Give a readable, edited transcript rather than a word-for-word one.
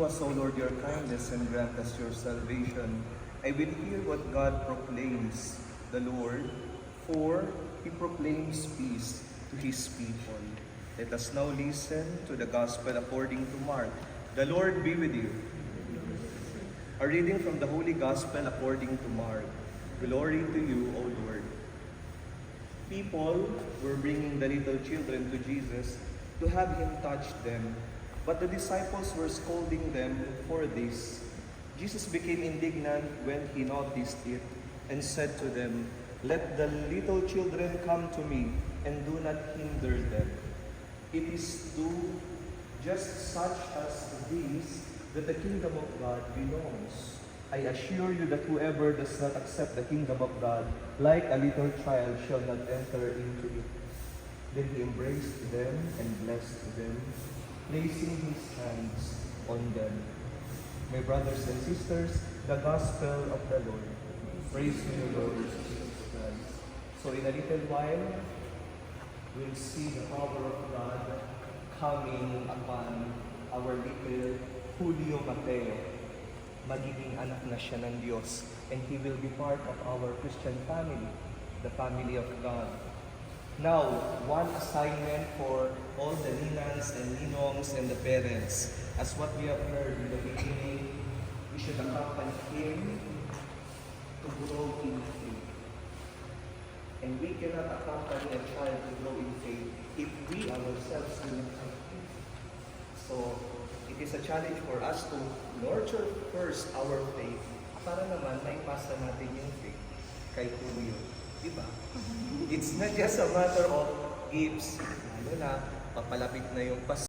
us, O Lord, your kindness and grant us your salvation. I will hear what God proclaims, the Lord, for he proclaims peace to his people. Let us now listen to the Gospel according to Mark. The Lord be with you. A reading from the Holy Gospel according to Mark. Glory to you, O Lord. People were bringing the little children to Jesus to have him touch them, but the disciples were scolding them for this. Jesus became indignant when he noticed it and said to them, "Let the little children come to me and do not hinder them. It is to just such as these that the kingdom of God belongs. I assure you that whoever does not accept the kingdom of God like a little child shall not enter into it." Then he embraced them and blessed them, placing his hands on them. My brothers and sisters, the Gospel of the Lord. Praise to you, Lord Jesus Christ. So in a little while, we'll see the power of God coming upon our little Julio Mateo. Magiging anak na siya ng Diyos, and he will be part of our Christian family, the family of God. Now, one assignment for all the ninangs and ninongs and the parents. As what we have heard in the beginning, we should accompany him to grow in faith. And we cannot accompany a child to grow in faith if we ourselves do not have faith. So, it is a challenge for us to nurture first our faith para naman maipasa natin yung faith kay Julio. Diba? It's not just a matter of gifts. Ano na, papalapit na yung Pasko.